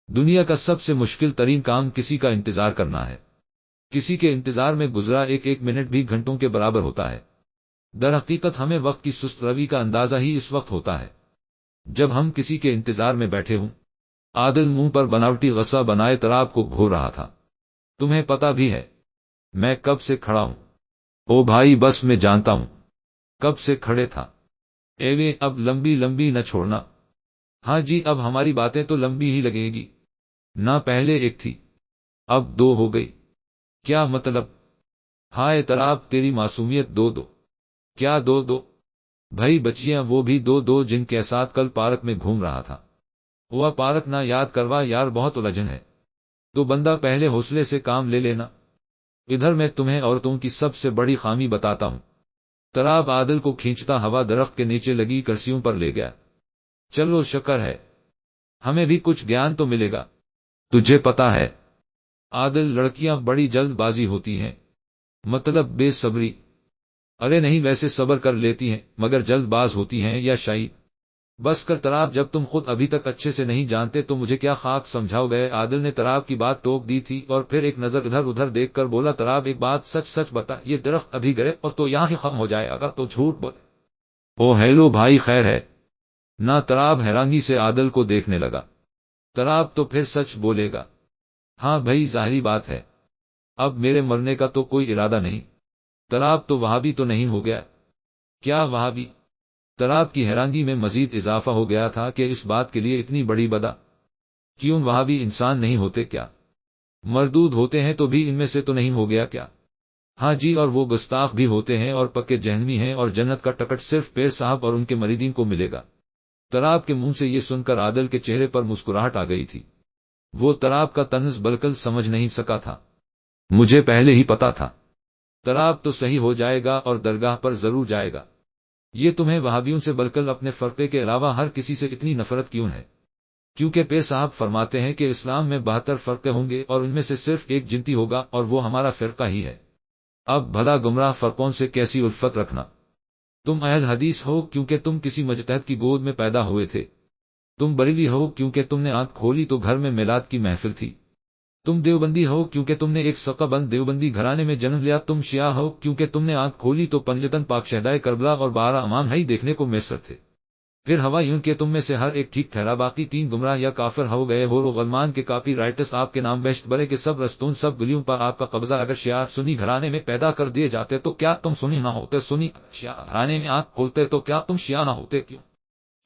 دنیا کا سب سے مشکل ترین کام کسی کا انتظار کرنا ہے۔ کسی کے انتظار میں گزرا ایک ایک منٹ بھی گھنٹوں کے برابر ہوتا ہے۔ در حقیقت ہمیں وقت کی سست روی کا اندازہ ہی اس وقت ہوتا ہے جب ہم کسی کے انتظار میں بیٹھے ہوں۔ عادل منہ پر بناوٹی غصہ بنائے تراب کو گھو رہا تھا۔ تمہیں پتا بھی ہے میں کب سے کھڑا ہوں؟ او بھائی بس میں جانتا ہوں کب سے کھڑے تھا۔ ایویں اب لمبی لمبی نہ چھوڑنا۔ ہاں جی اب ہماری باتیں تو لمبی ہی لگے گی نہ، پہلے ایک تھی اب دو ہو گئی۔ کیا مطلب؟ ہائے تراب تیری معصومیت، دو دو کیا دو دو؟ بھائی بچیاں وہ بھی دو دو جن کے ساتھ کل پارک میں گھوم رہا تھا۔ وہ پارک نہ یاد کروا یار، بہت الجھن ہے تو بندہ پہلے حوصلے سے کام لے لینا۔ ادھر میں تمہیں عورتوں کی سب سے بڑی خامی بتاتا ہوں۔ تراب عادل کو کھینچتا ہوا درخت کے نیچے لگی کرسیوں پر لے گیا۔ چلو شکر ہے ہمیں بھی کچھ گیان تو ملے گا۔ تجھے پتا ہے عادل، لڑکیاں بڑی جلد بازی ہوتی ہیں، مطلب بے صبری۔ ارے نہیں، ویسے صبر کر لیتی ہیں مگر جلد باز ہوتی ہیں یا شائی۔ بس کر تراب، جب تم خود ابھی تک اچھے سے نہیں جانتے تو مجھے کیا خاک سمجھاؤ گے؟ عادل نے تراب کی بات ٹوک دی تھی اور پھر ایک نظر ادھر ادھر دیکھ کر بولا، تراب ایک بات سچ سچ بتا، یہ درخت ابھی گرے اور تو یہاں ہی ختم ہو جائے، اگر تو جھوٹ بولے۔ او ہیلو بھائی، خیر ہے نہ؟ تراب حیرانی سے عادل کو دیکھنے لگا۔ تراب تو پھر سچ بولے گا؟ ہاں بھائی ظاہری بات ہے، اب میرے مرنے کا تو کوئی ارادہ نہیں۔ تراب تو وہابی تو نہیں ہو گیا؟ کیا وہابی؟ تراب کی حیرانی میں مزید اضافہ ہو گیا تھا کہ اس بات کے لیے اتنی بڑی بدا کیوں؟ وہابی انسان نہیں ہوتے کیا؟ مردود ہوتے ہیں تو بھی ان میں سے تو نہیں ہو گیا کیا؟ ہاں جی، اور وہ گستاخ بھی ہوتے ہیں اور پکے جہنمی ہیں، اور جنت کا ٹکٹ صرف پیر صاحب اور ان کے مریدین کو ملے گا۔ تراب کے منہ سے یہ سن کر عادل کے چہرے پر مسکراہٹ آ گئی تھی۔ وہ تراب کا طنز بالکل سمجھ نہیں سکا تھا۔ مجھے پہلے ہی پتا تھا تراب تو صحیح ہو جائے گا اور درگاہ پر ضرور جائے گا۔ یہ تمہیں وہابیوں سے بلکہ اپنے فرقے کے علاوہ ہر کسی سے اتنی نفرت کیوں ہے؟ کیونکہ پیر صاحب فرماتے ہیں کہ اسلام میں 72 فرقے ہوں گے اور ان میں سے صرف ایک جنتی ہوگا اور وہ ہمارا فرقہ ہی ہے۔ اب بھلا گمراہ فرقوں سے کیسی الفت رکھنا؟ تم اہل حدیث ہو کیونکہ تم کسی مجتہد کی گود میں پیدا ہوئے تھے۔ تم بریلی ہو کیونکہ تم نے آنکھ کھولی تو گھر میں میلاد کی محفل تھی۔ تم دیوبندی ہو کیونکہ تم نے ایک سقہ بند دیوبندی گھرانے میں جنم لیا۔ تم شیعہ ہو کیونکہ تم نے آنکھ کھولی تو پنجتن پاک شہدائے کربلا اور 12 امام ہی دیکھنے کو میسر تھے۔ پھر ہوا یوں کہ تم میں سے ہر ایک ٹھیک ٹھہرا، باقی 3 گمراہ یا کافر ہو گئے ہو۔ غلمان کے کاپی رائٹرز آپ کے نام بہشت برے کے سب رستون، سب گلیوں پر آپ کا قبضہ۔ اگر شیعہ سنی گھرانے میں پیدا کر دیے جاتے تو کیا تم سنی نہ ہوتے؟ سنی شیعہ گھرانے میں آنکھ کھولتے تو کیا تم شیعہ نہ ہوتے؟ کیوں؟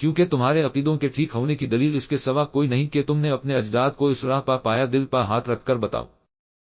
کیونکہ تمہارے عقیدوں کے ٹھیک ہونے کی دلیل اس کے سوا کوئی نہیں کہ تم نے اپنے اجداد کو اس راہ پر پایا۔ دل پر ہاتھ رکھ کر بتاؤ،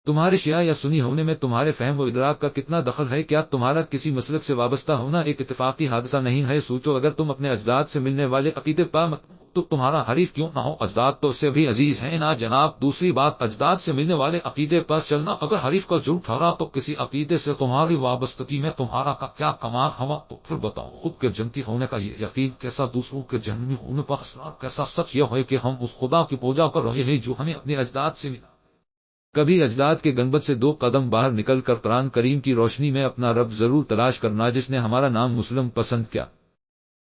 تمہارے شیعہ یا سنی ہونے میں تمہارے فہم و ادراک کا کتنا دخل ہے؟ کیا تمہارا کسی مسلک سے وابستہ ہونا ایک اتفاقی حادثہ نہیں ہے؟ سوچو، اگر تم اپنے اجداد سے ملنے والے عقیدے پر تو تمہارا حریف کیوں نہ ہو؟ اجداد تو اس سے بھی عزیز ہیں نا جناب۔ دوسری بات، اجداد سے ملنے والے عقیدے پر چلنا اگر حریف کا جرم ٹھہرا تو کسی عقیدے سے تمہاری وابستگی میں تمہارا کا کیا کمال ہوا؟ تو پھر بتاؤ، خود کے جنتی ہونے کا یہ یقین کیسا، دوسروں کے جہنمی ہونے پر اصرار کیسا؟ سچ یہ ہے کہ ہم اس خدا کی پوجا کر رہے ہیں جو ہمیں اپنے اجداد سے ملا۔ کبھی اجداد کے گنبد سے 2 قدم باہر نکل کر قرآن کریم کی روشنی میں اپنا رب ضرور تلاش کرنا جس نے ہمارا نام مسلم پسند کیا۔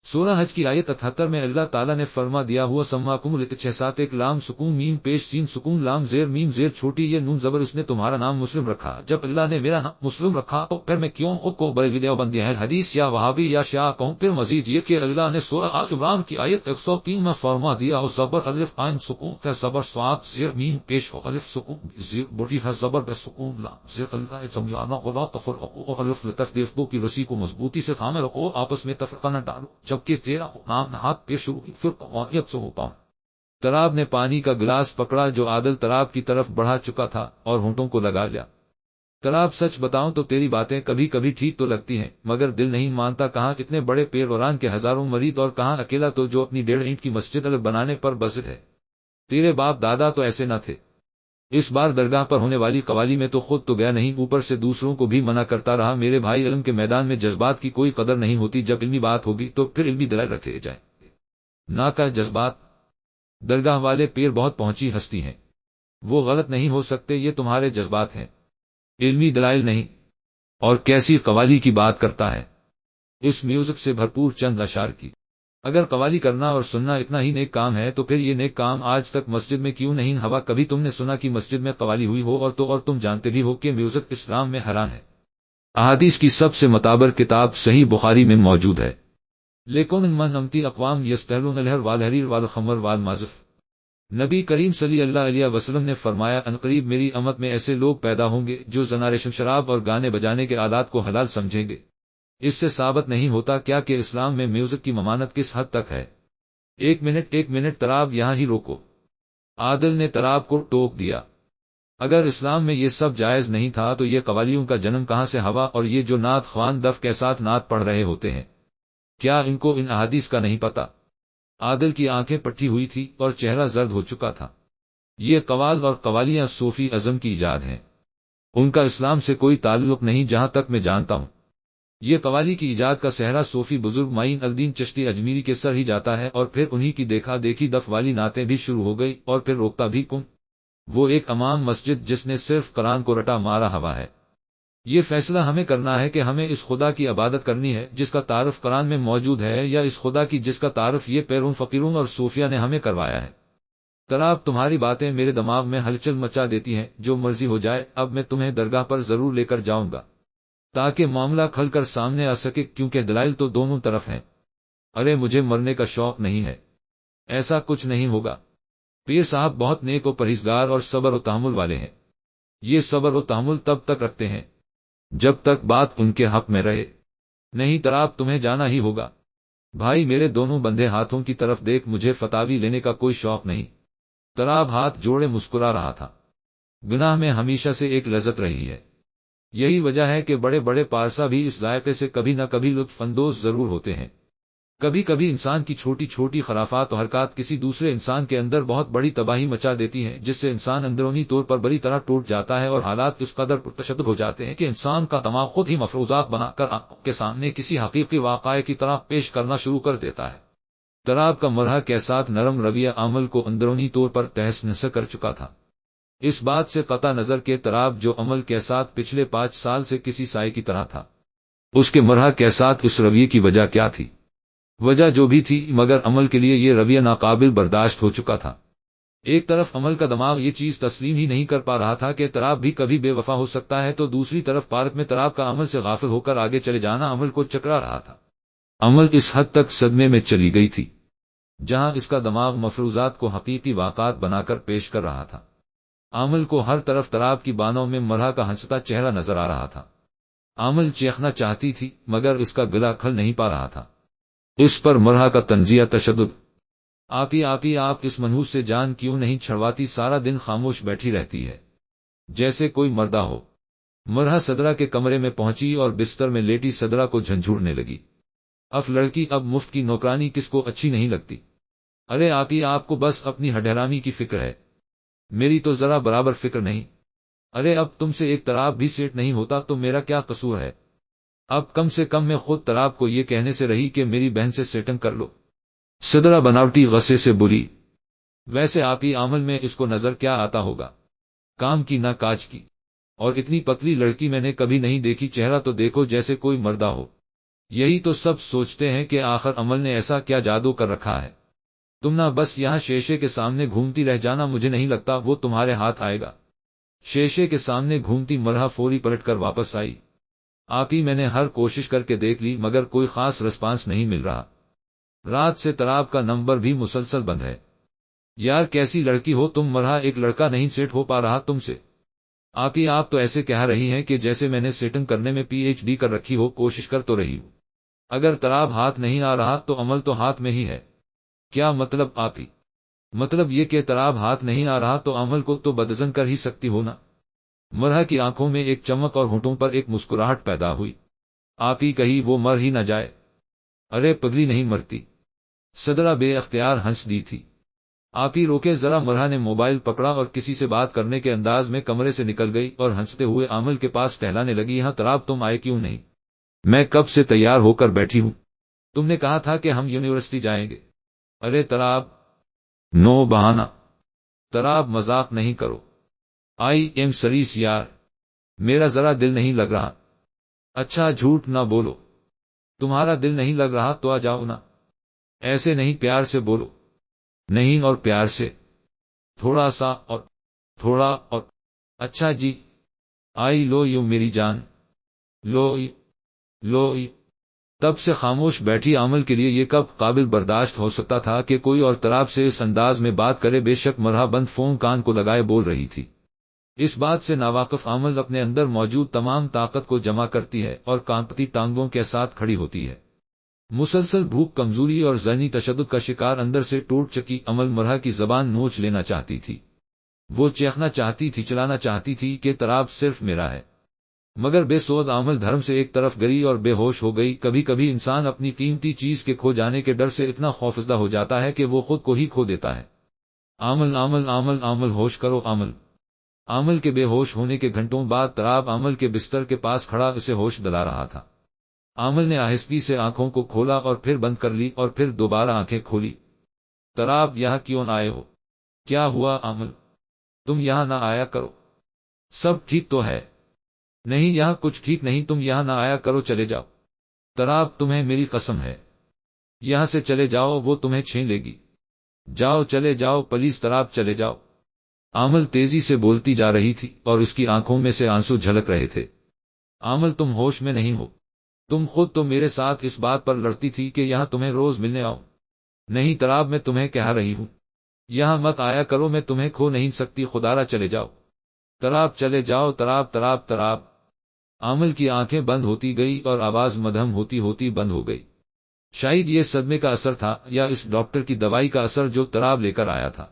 سورہ حج کی آیت 78 میں اللہ تعالیٰ نے فرما دیا ہوا سماکم لت 671 لام سکون میم پیش سین سکون لام زیر میم زیر چھوٹی یہ نون زبر، اس نے تمہارا نام مسلم رکھا۔ جب اللہ نے میرا نام مسلم رکھا تو پھر میں کیوں خود کو بڑے دیوبندی اہل حدیث یا وہابی یا شیعہ کہوں؟ پھر مزید یہ کہ اللہ نے سورہ آل عمران کی آیت 103 میں فرما دیا ہو زبر الف عین سکون ہے زبر صاد زیر میم پیش ہو الف سکون زیر بڑی ہے زبر بے سکون لام زیر اللہ جمیعنا ولا تفرقوا الف لتفریق، دو کی رسی کو مضبوطی سے تھامے رکھو، آپس میں تفرقہ نہ ڈالو۔ جبکہ تیرا نام نہاد پیش ہوئی پھر قوانیت سے ہوتا ہوں۔ تراب نے پانی کا گلاس پکڑا جو عادل تراب کی طرف بڑھا چکا تھا اور ہونٹوں کو لگا لیا۔ تراب، سچ بتاؤں تو تیری باتیں کبھی کبھی ٹھیک تو لگتی ہیں مگر دل نہیں مانتا۔ کہاں اتنے بڑے پیروران کے ہزاروں مرید اور کہاں اکیلا تو جو اپنی 1.5 اینٹ کی مسجد الگ بنانے پر بسط ہے۔ تیرے باپ دادا تو ایسے نہ تھے۔ اس بار درگاہ پر ہونے والی قوالی میں تو خود تو گیا نہیں، اوپر سے دوسروں کو بھی منع کرتا رہا۔ میرے بھائی، علم کے میدان میں جذبات کی کوئی قدر نہیں ہوتی۔ جب علمی بات ہوگی تو پھر علمی دلائل رکھے جائیں، نہ کہ جذبات۔ درگاہ والے پیر بہت پہنچی ہستی ہیں، وہ غلط نہیں ہو سکتے، یہ تمہارے جذبات ہیں، علمی دلائل نہیں۔ اور کیسی قوالی کی بات کرتا ہے؟ اس میوزک سے بھرپور چند اشعار کی اگر قوالی کرنا اور سننا اتنا ہی نیک کام ہے تو پھر یہ نیک کام آج تک مسجد میں کیوں نہیں ہوا؟ کبھی تم نے سنا کہ مسجد میں قوالی ہوئی ہو؟ اور تم جانتے بھی ہو کہ میوزک اسلام میں حرام ہے۔ احادیث کی سب سے معتبر کتاب صحیح بخاری میں موجود ہے۔ لیکن من امتی اقوام یستحلون الحر والحریر والخمر والمعزف۔ نبی کریم صلی اللہ علیہ وسلم نے فرمایا، عنقریب میری امت میں ایسے لوگ پیدا ہوں گے جو زنارشن، شراب اور گانے بجانے کے آلات کو حلال سمجھیں گے۔ اس سے ثابت نہیں ہوتا کیا کہ اسلام میں میوزک کی ممانعت کس حد تک ہے؟ ایک منٹ طراب یہاں ہی روکو۔ عادل نے طراب کو ٹوک دیا۔ اگر اسلام میں یہ سب جائز نہیں تھا تو یہ قوالیوں کا جنم کہاں سے ہوا؟ اور یہ جو نعت خوان دف کے ساتھ نعت پڑھ رہے ہوتے ہیں، کیا ان کو ان احادیث کا نہیں پتا؟ عادل کی آنکھیں پٹھی ہوئی تھی اور چہرہ زرد ہو چکا تھا۔ یہ قوال اور قوالیاں صوفی ازم کی ایجاد ہیں، ان کا اسلام سے کوئی تعلق نہیں جہاں تک میں جانتا ہوں۔ یہ قوالی کی ایجاد کا صحرا صوفی بزرگ معین الدین چشتی اجمیری کے سر ہی جاتا ہے، اور پھر انہی کی دیکھا دیکھی دف والی نعتیں بھی شروع ہو گئی، اور پھر روکتا بھی کون؟ وہ ایک امام مسجد جس نے صرف قرآن کو رٹا مارا ہوا ہے۔ یہ فیصلہ ہمیں کرنا ہے کہ ہمیں اس خدا کی عبادت کرنی ہے جس کا تعارف قرآن میں موجود ہے، یا اس خدا کی جس کا تعارف یہ پیرون فقیرون اور صوفیہ نے ہمیں کروایا ہے۔ طراب تمہاری باتیں میرے دماغ میں ہلچل مچا دیتی ہیں، جو مرضی ہو جائے، اب میں تمہیں درگاہ پر ضرور لے کر جاؤں گا تاکہ معاملہ کھل کر سامنے آ سکے، کیونکہ دلائل تو دونوں طرف ہیں۔ ارے مجھے مرنے کا شوق نہیں ہے، ایسا کچھ نہیں ہوگا۔ پیر صاحب بہت نیک و پرہیزگار اور صبر و تحمل والے ہیں۔ یہ صبر و تحمل تب تک رکھتے ہیں جب تک بات ان کے حق میں رہے، نہیں طراب تمہیں جانا ہی ہوگا۔ بھائی میرے دونوں بندھے ہاتھوں کی طرف دیکھ، مجھے فتاوی لینے کا کوئی شوق نہیں۔ طراب ہاتھ جوڑے مسکرا رہا تھا۔ گناہ میں ہمیشہ سے ایک لذت رہی ہے، یہی وجہ ہے کہ بڑے بڑے پارسا بھی اس ذائقے سے کبھی نہ کبھی لطف اندوز ضرور ہوتے ہیں۔ کبھی کبھی انسان کی چھوٹی چھوٹی خرافات و حرکات کسی دوسرے انسان کے اندر بہت بڑی تباہی مچا دیتی ہیں، جس سے انسان اندرونی طور پر بری طرح ٹوٹ جاتا ہے، اور حالات اس قدر پرتشدد ہو جاتے ہیں کہ انسان کا دماغ خود ہی مفروضات بنا کر آنکھوں کے سامنے کسی حقیقی واقعے کی طرح پیش کرنا شروع کر دیتا ہے۔ طراب کا مرحا کے ساتھ نرم رویہ عمل کو اندرونی طور پر تہس نہس کر چکا تھا۔ اس بات سے قطع نظر کہ طراب جو عمل کے ساتھ پچھلے 5 سال سے کسی سائے کی طرح تھا، اس کے مرحا کے ساتھ اس رویے کی وجہ کیا تھی؟ وجہ جو بھی تھی، مگر عمل کے لیے یہ رویہ ناقابل برداشت ہو چکا تھا۔ ایک طرف عمل کا دماغ یہ چیز تسلیم ہی نہیں کر پا رہا تھا کہ طراب بھی کبھی بے وفا ہو سکتا ہے، تو دوسری طرف پارک میں طراب کا عمل سے غافل ہو کر آگے چلے جانا عمل کو چکرا رہا تھا۔ عمل اس حد تک صدمے میں چلی گئی تھی جہاں اس کا دماغ مفروضات کو حقیقی واقعات بنا کر پیش کر رہا تھا۔ عمل کو ہر طرف طراب کی بانوں میں مرحا کا ہنستا چہرہ نظر آ رہا تھا۔ عمل چیخنا چاہتی تھی مگر اس کا گلا کھل نہیں پا رہا تھا۔ اس پر مرحا کا تنزیہ تشدد، آپ اس منحوس سے جان کیوں نہیں چھڑواتی؟ سارا دن خاموش بیٹھی رہتی ہے جیسے کوئی مردہ ہو۔ مرحا صدرہ کے کمرے میں پہنچی اور بستر میں لیٹی صدرہ کو جھنجھوڑنے لگی۔ لڑکی اب مفت کی نوکرانی کس کو اچھی نہیں لگتی؟ ارے آپ کو بس اپنی ہڈہرامی کی فکر ہے، میری تو ذرا برابر فکر نہیں۔ ارے اب تم سے ایک طراب بھی سیٹ نہیں ہوتا تو میرا کیا قصور ہے؟ اب کم سے کم میں خود طراب کو یہ کہنے سے رہی کہ میری بہن سے سیٹنگ کر لو۔ صدرہ بناوٹی غصے سے بولی، ویسے عمل میں اس کو نظر کیا آتا ہوگا؟ کام کی نہ کاج کی، اور اتنی پتلی لڑکی میں نے کبھی نہیں دیکھی، چہرہ تو دیکھو جیسے کوئی مردہ ہو۔ یہی تو سب سوچتے ہیں کہ آخر عمل نے ایسا کیا جادو کر رکھا ہے۔ تم نہ بس یہاں شیشے کے سامنے گھومتی رہ جانا، مجھے نہیں لگتا وہ تمہارے ہاتھ آئے گا۔ شیشے کے سامنے گھومتی مرحا فوری پلٹ کر واپس آئی۔ میں نے ہر کوشش کر کے دیکھ لی مگر کوئی خاص رسپانس نہیں مل رہا۔ رات سے طراب کا نمبر بھی مسلسل بند ہے۔ یار کیسی لڑکی ہو تم مرحا، ایک لڑکا نہیں سیٹ ہو پا رہا تم سے؟ آپ تو ایسے کہہ رہی ہیں کہ جیسے میں نے سیٹنگ کرنے میں PhD کر رکھی ہو، کوشش کر تو رہی ہوں۔ اگر طراب ہاتھ نہیں آ رہا تو عمل تو ہاتھ میں ہی ہے۔ کیا مطلب مطلب یہ کہ طراب ہاتھ نہیں آ رہا تو عمل کو تو بدزن کر ہی سکتی ہو نا؟ مرحا کی آنکھوں میں ایک چمک اور ہونٹوں پر ایک مسکراہٹ پیدا ہوئی۔ کہیں وہ مر ہی نہ جائے؟ ارے پگلی نہیں مرتی، صدرہ بے اختیار ہنس دی تھی۔ روکے ذرا۔ مرحا نے موبائل پکڑا اور کسی سے بات کرنے کے انداز میں کمرے سے نکل گئی اور ہنستے ہوئے عمل کے پاس ٹہلانے لگی۔ یہاں طراب تم آئے کیوں نہیں؟ میں کب سے تیار ہو کر بیٹھی ہوں، تم نے کہا تھا کہ ہم یونیورسٹی جائیں گے۔ ارے طراب، نو بہانہ۔ طراب مذاق نہیں کرو، سریس یار، میرا ذرا دل نہیں لگ رہا۔ اچھا جھوٹ نہ بولو، تمہارا دل نہیں لگ رہا تو آ جاؤ نا۔ ایسے نہیں، پیار سے بولو۔ نہیں، اور پیار سے، تھوڑا سا اور تھوڑا اور۔ اچھا جی، آئی لو یو میری جان، لو یو، لو یو۔ تب سے خاموش بیٹھی امل کے لیے یہ کب قابل برداشت ہو سکتا تھا کہ کوئی اور طرف سے اس انداز میں بات کرے، بے شک مرحا بند فون کان کو لگائے بول رہی تھی۔ اس بات سے ناواقف امل اپنے اندر موجود تمام طاقت کو جمع کرتی ہے اور کانپتی ٹانگوں کے ساتھ کھڑی ہوتی ہے۔ مسلسل بھوک، کمزوری اور ذہنی تشدد کا شکار اندر سے ٹوٹ چکی امل مرحا کی زبان نوچ لینا چاہتی تھی۔ وہ چیخنا چاہتی تھی، چلانا چاہتی تھی کہ تراب صرف میرا ہے، مگر بے سود عمل دھرم سے ایک طرف گئی اور بے ہوش ہو گئی۔ کبھی کبھی انسان اپنی قیمتی چیز کے کھو جانے کے ڈر سے اتنا خوفزدہ ہو جاتا ہے کہ وہ خود کو ہی کھو دیتا ہے۔ عمل عمل عمل عمل، ہوش کرو عمل۔ عمل کے بے ہوش ہونے کے گھنٹوں بعد تراب عمل کے بستر کے پاس کھڑا اسے ہوش دلا رہا تھا۔ عمل نے آہستگی سے آنکھوں کو کھولا اور پھر بند کر لی اور پھر دوبارہ آنکھیں کھولی۔ تراب، یہاں کیوں آئے ہو؟ کیا ہوا عمل؟ تم یہاں نہ آیا کرو، سب ٹھیک تو ہے؟ نہیں، یہاں کچھ ٹھیک نہیں، تم یہاں نہ آیا کرو، چلے جاؤ۔ تراب، تمہیں میری قسم ہے، یہاں سے چلے جاؤ، وہ تمہیں چھین لے گی۔ جاؤ، چلے جاؤ پلیز تراب، چلے جاؤ۔ عمل تیزی سے بولتی جا رہی تھی اور اس کی آنکھوں میں سے آنسو جھلک رہے تھے۔ عمل، تم ہوش میں نہیں ہو؟ تم خود تو میرے ساتھ اس بات پر لڑتی تھی کہ یہاں تمہیں روز ملنے آؤں۔ نہیں تراب، میں تمہیں کہہ رہی ہوں یہاں مت آیا کرو، میں تمہیں کھو نہیں سکتی، خدارا چلے جاؤ۔ تراب، چلے جاؤ، تراب تراب تراب۔ عمل کی آنکھیں بند ہوتی گئی اور آواز مدھم ہوتی ہوتی بند ہو گئی۔ شاید یہ صدمے کا اثر تھا یا اس ڈاکٹر کی دوائی کا اثر جو تراب لے کر آیا تھا۔